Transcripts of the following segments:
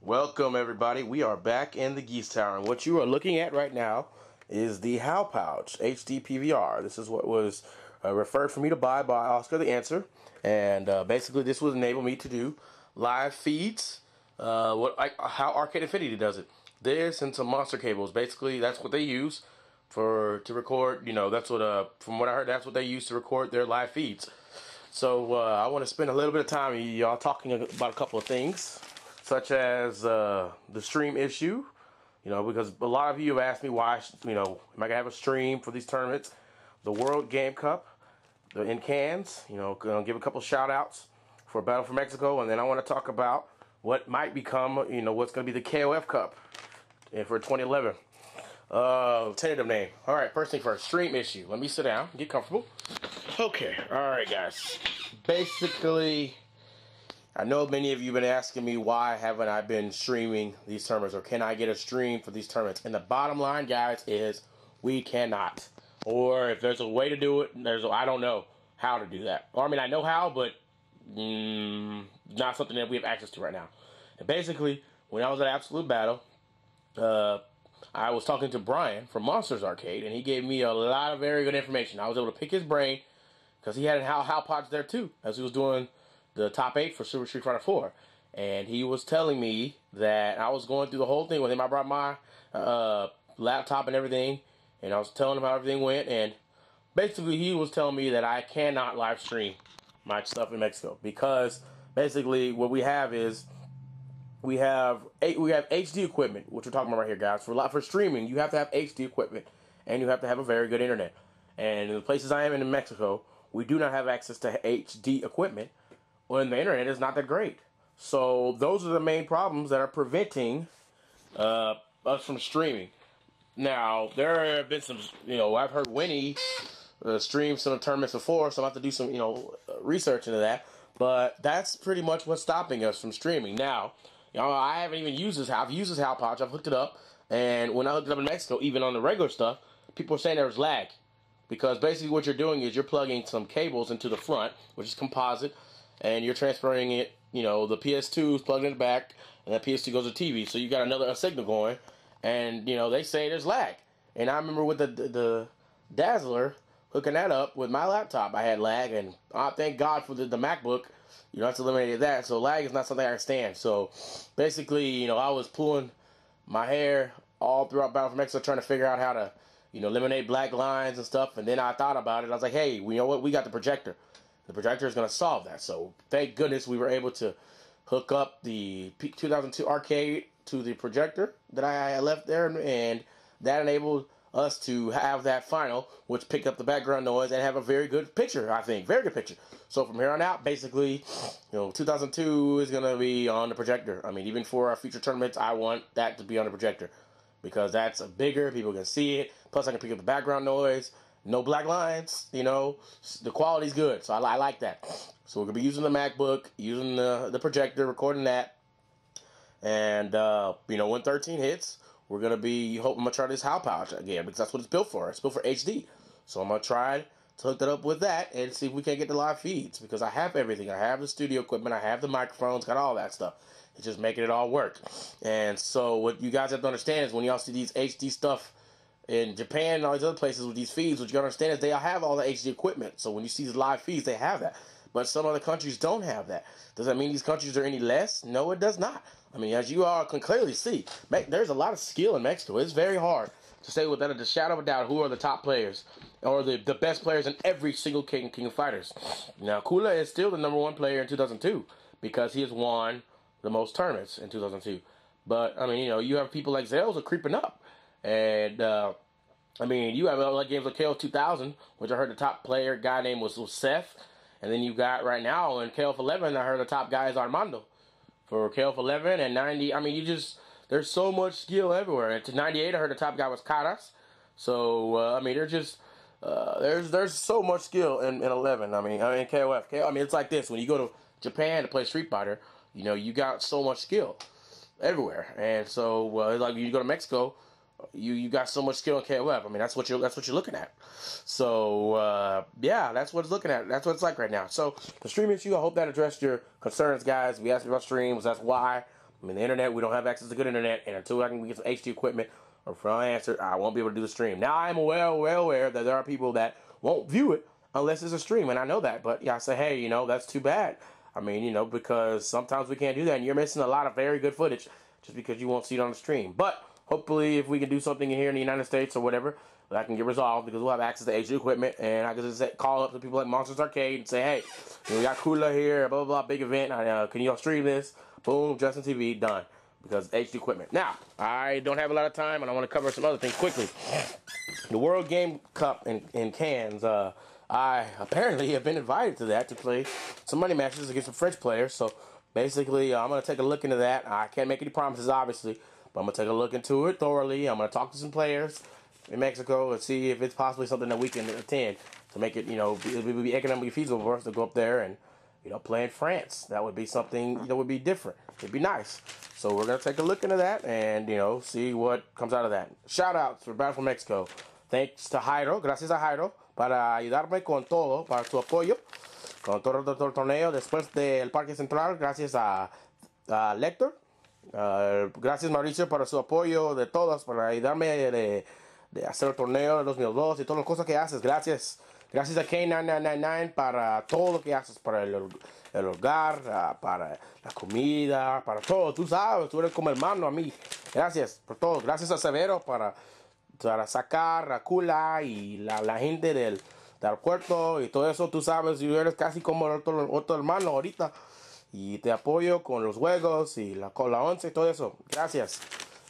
Welcome everybody. We are back in the Geese Tower, and what you are looking at right now is the How Pouch HD PVR. This is what was referred for me to buy by Oscar the Answer, and basically this would enable me to do live feeds. How Arcade Infinity does it. This and some monster cables. Basically, that's what they use to record. You know, that's what from what I heard, that's what they use to record their live feeds. So I want to spend a little bit of time with y'all talking about a couple of things, such as the stream issue, because a lot of you have asked me why, am I going to have a stream for these tournaments, the World Game Cup, the in cans, gonna give a couple shout outs for Battle for Mexico, and then I want to talk about what might become, what's going to be the KOF Cup for 2011. Tentative name. All right, first thing first, stream issue. Let me sit down, get comfortable. Okay, all right, guys. Basically, I know many of you have been asking me why haven't I been streaming these tournaments, or can I get a stream for these tournaments? And the bottom line, guys, is we cannot. Or if there's a way to do it, I don't know how to do that. Or I mean, I know how, but not something that we have access to right now. And basically, when I was at Absolute Battle, I was talking to Brian from Monsters Arcade, and he gave me a lot of very good information. I was able to pick his brain because he had a How Pouch there too, as he was doing the top 8 for Super Street Fighter 4. And he was telling me that I was going through the whole thing with him. I brought my laptop and everything, and I was telling him how everything went. And basically, he was telling me that I cannot live stream my stuff in Mexico because basically what we have is we have HD equipment, which we're talking about right here, guys. For streaming, you have to have HD equipment, and you have to have a very good internet. And in the places I am in Mexico, we do not have access to HD equipment, when the internet is not that great. So those are the main problems that are preventing us from streaming. Now, there have been some, I've heard Winnie stream some tournaments before, so I have to do some, research into that. But that's pretty much what's stopping us from streaming. Now, I haven't even used this. I've used this How Pouch. I've hooked it up, and when I hooked it up in Mexico, even on the regular stuff, people are saying there was lag. Because basically what you're doing is you're plugging some cables into the front, which is composite, and you're transferring it, the PS2 is plugged in the back, and that PS2 goes to TV. So you got a signal going, and, they say there's lag. And I remember with the Dazzler, hooking that up with my laptop, I had lag, and thank God for the MacBook, that's eliminated that. So lag is not something I can stand. So basically, I was pulling my hair all throughout Battle for Mexico trying to figure out how to, eliminate black lines and stuff. And then I thought about it. I was like, hey, you know what? We got the projector. The projector is going to solve that. So thank goodness we were able to hook up the 2002 arcade to the projector that I left there, and that enabled us to have that final, which picked up the background noise and have a very good picture, I think. Very good picture. So from here on out, basically, 2002 is going to be on the projector. I mean, even for our future tournaments, I want that to be on the projector because that's bigger, people can see it. Plus, I can pick up the background noise. No black lines, the quality's good, so I like that. So we're going to be using the MacBook, using the projector, recording that. And, when 13 hits, we're going to be, I'm going to try this How Pouch again, because that's what it's built for. It's built for HD. So I'm going to try to hook that up with that and see if we can get the live feeds, because I have everything. I have the studio equipment, I have the microphones, got all that stuff. It's just making it all work. And so what you guys have to understand is when y'all see these HD stuff in Japan and all these other places with these feeds, what you gotta understand is they all have all the HD equipment. So when you see these live feeds, they have that. But some other countries don't have that. Does that mean these countries are any less? No, it does not. I mean, as you all can clearly see, there's a lot of skill in Mexico. It's very hard to say without a shadow of a doubt who are the top players or the best players in every single King of Fighters. Now, Kula is still the #1 player in 2002 because he has won the most tournaments in 2002. But, I mean, you have people like Zelza creeping up. And, you have like games like KOF 2000, which I heard the top player guy name was Seth. And then you got right now in KOF 11, I heard the top guy is Armando. For KOF 11 and 90, there's so much skill everywhere. And to 98, I heard the top guy was Caras. So, there's so much skill in 11. In KOF. It's like this. When you go to Japan to play Street Fighter, you got so much skill everywhere. And so, like when you go to Mexico, you got so much skill in KOF. That's what you're looking at. So that's what it's looking at. That's what it's like right now. So the stream issue, I hope that addressed your concerns, guys. We asked you about streams. That's why I mean, the internet, we don't have access to good internet, and until I can get some HD equipment or for unanswered, I won't be able to do the stream. Now, I am well aware that there are people that won't view it unless it's a stream, and I know that. But yeah, I say, hey, that's too bad. I mean, because sometimes we can't do that, and you're missing a lot of very good footage just because you won't see it on the stream. But hopefully, if we can do something here in the United States or whatever, that can get resolved because we'll have access to HD equipment, and I can just call up to people like Monsters Arcade and say, hey, we got Kula here, blah, blah, blah, big event. Can you stream this? Boom, Justin TV, done. Because HD equipment. Now, I don't have a lot of time, and I want to cover some other things quickly. The World Game Cup in Cannes, I apparently have been invited to that to play some money matches against some French players. So, basically, I'm going to take a look into that. I can't make any promises, obviously, but I'm going to take a look into it thoroughly. I'm going to talk to some players in Mexico and see if it's possibly something that we can attend to make it, it would be economically feasible for us to go up there and, play in France. That would be something, would be different. It'd be nice. So we're going to take a look into that and, see what comes out of that. Shout outs for Battle for Mexico. Thanks to Jairo. Gracias a Jairo para ayudarme con todo, para su apoyo. Con todo el torneo después del Parque Central. Gracias a Lector. Gracias Mauricio para su apoyo de todos, para ayudarme de hacer el torneo de 2002 y todas las cosas que haces. Gracias. Gracias a K9999 para todo lo que haces, para el hogar, para la comida, para todo. Tú sabes, tú eres como hermano a mí. Gracias por todo. Gracias a Severo para sacar a Kula y la gente del aeropuerto y todo eso. Tú sabes, tú eres casi como otro hermano ahorita. Y te apoyo con los juegos y con la 11 y todo eso. Gracias.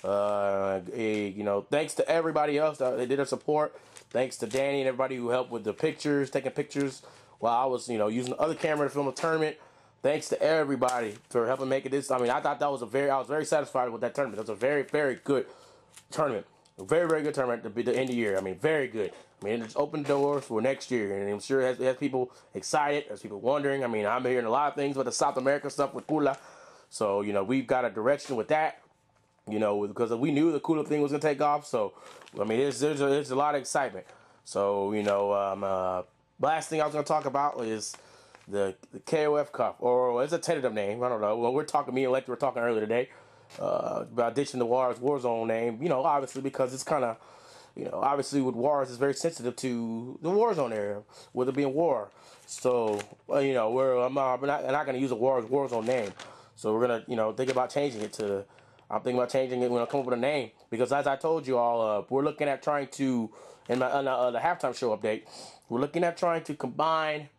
Thanks to everybody else that they did their support. Thanks to Danny and everybody who helped with the pictures, taking pictures while I was, using the other camera to film the tournament. Thanks to everybody for helping make it this. I mean, I thought that was I was very satisfied with that tournament. It was a very, very good tournament. A very, very good tournament to be the end of the year. I mean, very good. I mean, it's opened doors for next year, and I'm sure it has people excited. There's people wondering. I mean, I'm hearing a lot of things with the South America stuff with Kula. So, we've got a direction with that. Because we knew the Kula thing was going to take off. So, I mean, there's a lot of excitement. So, last thing I was going to talk about is the KOF Cup. Or it's a tentative name. I don't know. Well, me and Lecter were talking earlier today about ditching the Warzone name. Obviously because it's kind of, obviously with Wars is very sensitive to the Warzone area, with it being war. So, we're not going to use a Warzone name. So we're going to, think about changing it to... I'm thinking about changing it when I come up with a name. Because as I told you all, we're looking at trying to, in the halftime show update, we're looking at trying to combine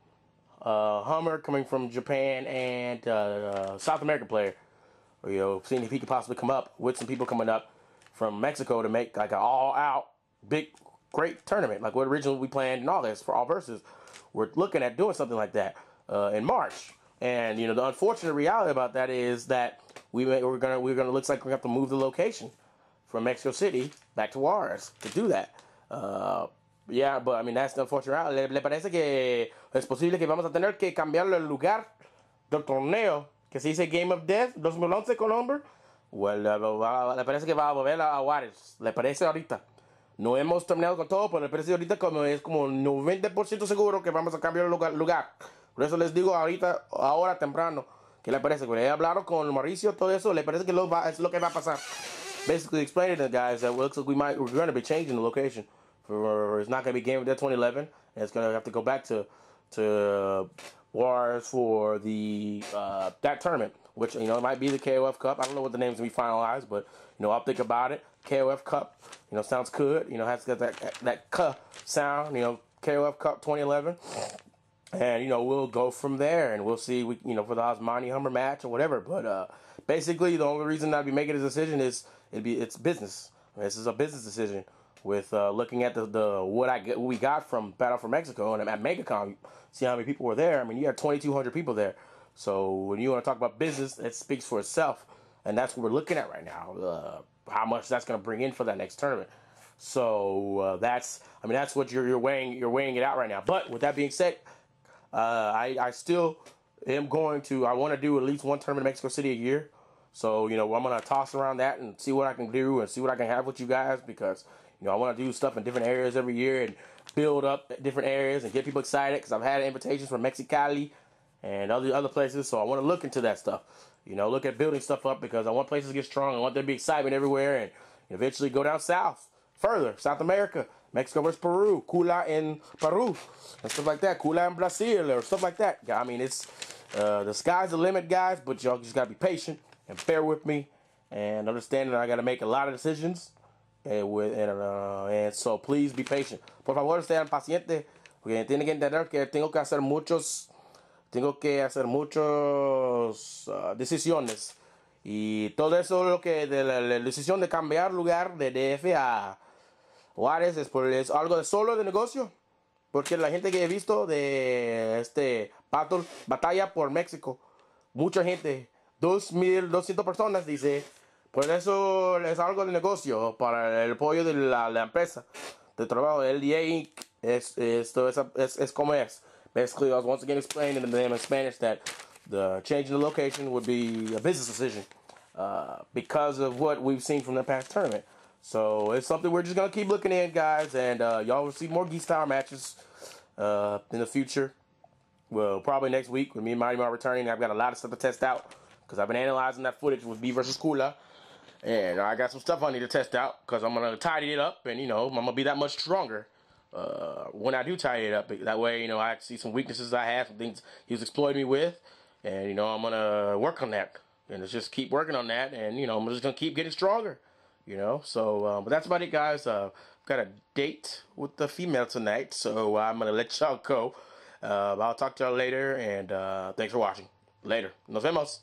Hummer coming from Japan and South American player. Seeing if he could possibly come up with some people coming up from Mexico to make like an all-out, big, great tournament. Like what originally we planned and all this for all versus. We're looking at doing something like that in March. And, the unfortunate reality about that is that we're gonna looks like we have to move the location from Mexico City back to Juarez to do that. Yeah, but I mean that's the unfortunate reality. ¿Le parece que es posible que vamos a tener que cambiarle el lugar del torneo que se dice Game of Death 2011 con Humber? Well, le parece que va a volver a Juárez. ¿Le parece ahorita? No hemos terminado con todo, pero le parece ahorita como es como 90% seguro que vamos a cambiar el lugar. Por eso les digo ahora temprano. ¿Qué le parece? Cuando he hablado con Mauricio, todo eso, ¿le parece que es lo que va a pasar? Basically explaining to the guys that it looks like we're going to be changing the location. It's not going to be Game of Death 2011. And it's going to have to go back to Juarez for the that tournament, which, it might be the KOF Cup. I don't know what the name's going to be finalized, but, I'll think about it. KOF Cup, sounds good. Has got that K sound, KOF Cup 2011. And, we'll go from there, and we'll see, for the Osmani Hummer match or whatever. But basically, the only reason I'd be making a decision is it's business. This is a business decision with looking at what we got from Battle for Mexico and at MegaCon. See how many people were there. I mean, you had 2,200 people there. So when you want to talk about business, it speaks for itself. And that's what we're looking at right now, how much that's going to bring in for that next tournament. So that's what you're weighing it out right now. But with that being said, I still am I want to do at least one tournament in Mexico City a year. So, I'm going to toss around that and see what I can do and see what I can have with you guys because, I want to do stuff in different areas every year and build up different areas and get people excited because I've had invitations from Mexicali and other places. So I want to look into that stuff. you know, look at building stuff up because I want places to get strong. I want there to be excitement everywhere and eventually go down south, further, South America, Mexico versus Peru, Cula in Peru, and stuff like that, Cula in Brazil, or stuff like that. I mean, it's the sky's the limit, guys, but y'all just got to be patient and bear with me and understand that I got to make a lot of decisions. And so please be patient. Por favor, sean pacientes, porque tienen que entender que tengo que hacer muchos decisiones. Y todo eso lo que de la decisión de cambiar lugar de DF a Juárez es algo de solo de negocio. Porque la gente que he visto de batalla por México, mucha gente, 2,200 personas, dice, por eso es algo de negocio para el apoyo de la empresa de trabajo. El LDA Inc. es como es. Basically, I was once again explaining to them in Spanish that the change in the location would be a business decision because of what we've seen from the past tournament. So it's something we're just going to keep looking at, guys, and y'all will see more Geese Tower matches in the future. Well, probably next week when me and Mighty are returning. I've got a lot of stuff to test out because I've been analyzing that footage with B versus Kula. And I got some stuff I need to test out because I'm going to tidy it up and, you know, I'm going to be that much stronger when I do tidy it up. That way, you know, I see some weaknesses I have, some things he was exploiting me with. And, you know, I'm going to work on that. And let's just keep working on that. And, you know, I'm just going to keep getting stronger, you know. So, but that's about it, guys. Got a date with the female tonight. So I'm going to let y'all go. I'll talk to y'all later. And thanks for watching. Later. Nos vemos.